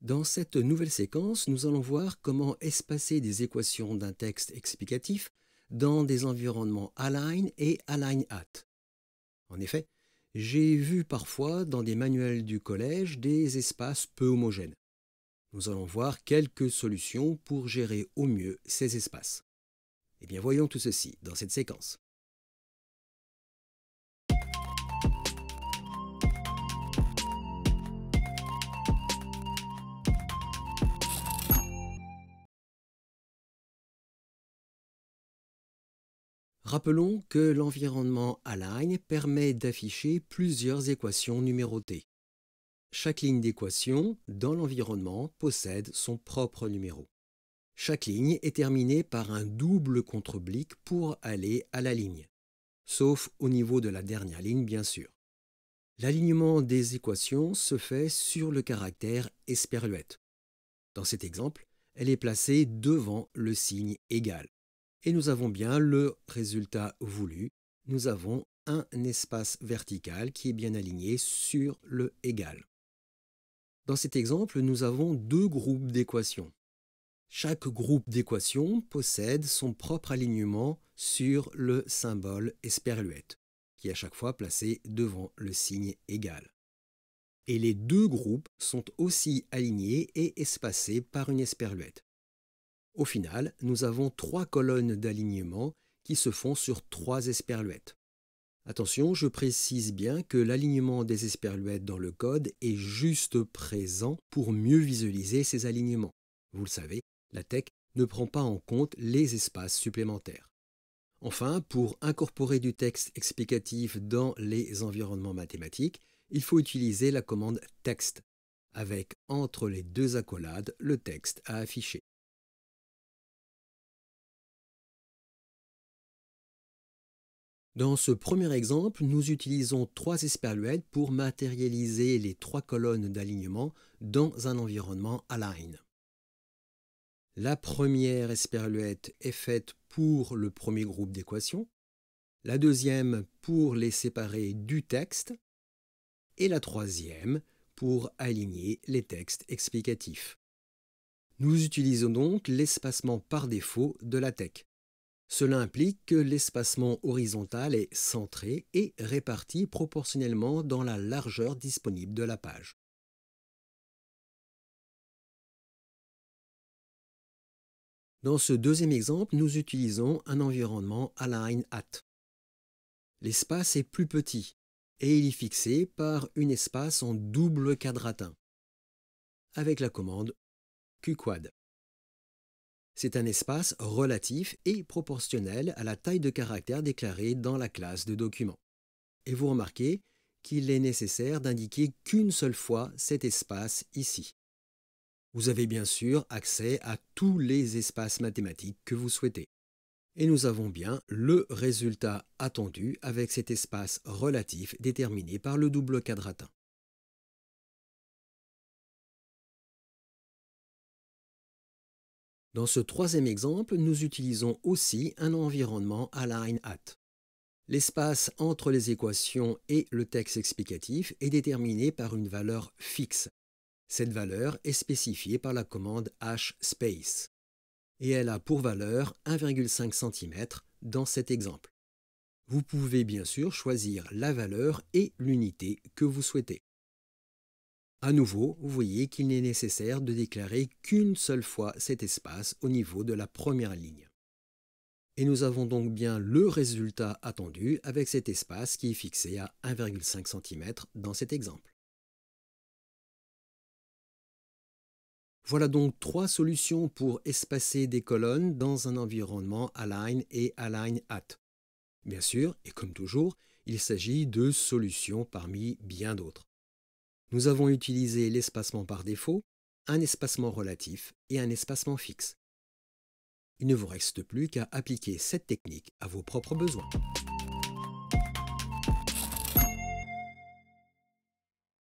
Dans cette nouvelle séquence, nous allons voir comment espacer des équations d'un texte explicatif dans des environnements align et align-at. En effet, j'ai vu parfois dans des manuels du collège des espaces peu homogènes. Nous allons voir quelques solutions pour gérer au mieux ces espaces. Eh bien, voyons tout ceci dans cette séquence. Rappelons que l'environnement align permet d'afficher plusieurs équations numérotées. Chaque ligne d'équation dans l'environnement possède son propre numéro. Chaque ligne est terminée par un double contre-oblique pour aller à la ligne, sauf au niveau de la dernière ligne bien sûr. L'alignement des équations se fait sur le caractère esperluette. Dans cet exemple, elle est placée devant le signe égal. Et nous avons bien le résultat voulu. Nous avons un espace vertical qui est bien aligné sur le égal. Dans cet exemple, nous avons deux groupes d'équations. Chaque groupe d'équations possède son propre alignement sur le symbole esperluette, qui est à chaque fois placé devant le signe égal. Et les deux groupes sont aussi alignés et espacés par une esperluette. Au final, nous avons trois colonnes d'alignement qui se font sur trois esperluettes. Attention, je précise bien que l'alignement des esperluettes dans le code est juste présent pour mieux visualiser ces alignements. Vous le savez, la TeX ne prend pas en compte les espaces supplémentaires. Enfin, pour incorporer du texte explicatif dans les environnements mathématiques, il faut utiliser la commande text, avec entre les deux accolades le texte à afficher. Dans ce premier exemple, nous utilisons trois esperluettes pour matérialiser les trois colonnes d'alignement dans un environnement align. La première esperluette est faite pour le premier groupe d'équations, la deuxième pour les séparer du texte, et la troisième pour aligner les textes explicatifs. Nous utilisons donc l'espacement par défaut de la TeX. Cela implique que l'espacement horizontal est centré et réparti proportionnellement dans la largeur disponible de la page. Dans ce deuxième exemple, nous utilisons un environnement align-at. L'espace est plus petit et il est fixé par une espace en double quadratin avec la commande qquad. C'est un espace relatif et proportionnel à la taille de caractère déclarée dans la classe de document. Et vous remarquez qu'il est nécessaire d'indiquer qu'une seule fois cet espace ici. Vous avez bien sûr accès à tous les espaces mathématiques que vous souhaitez. Et nous avons bien le résultat attendu avec cet espace relatif déterminé par le double quadratin. Dans ce troisième exemple, nous utilisons aussi un environnement align-at. L'espace entre les équations et le texte explicatif est déterminé par une valeur fixe. Cette valeur est spécifiée par la commande hspace et elle a pour valeur 1,5 cm dans cet exemple. Vous pouvez bien sûr choisir la valeur et l'unité que vous souhaitez. À nouveau, vous voyez qu'il n'est nécessaire de déclarer qu'une seule fois cet espace au niveau de la première ligne. Et nous avons donc bien le résultat attendu avec cet espace qui est fixé à 1,5 cm dans cet exemple. Voilà donc trois solutions pour espacer des colonnes dans un environnement align et align-at. Bien sûr, et comme toujours, il s'agit de solutions parmi bien d'autres. Nous avons utilisé l'espacement par défaut, un espacement relatif et un espacement fixe. Il ne vous reste plus qu'à appliquer cette technique à vos propres besoins.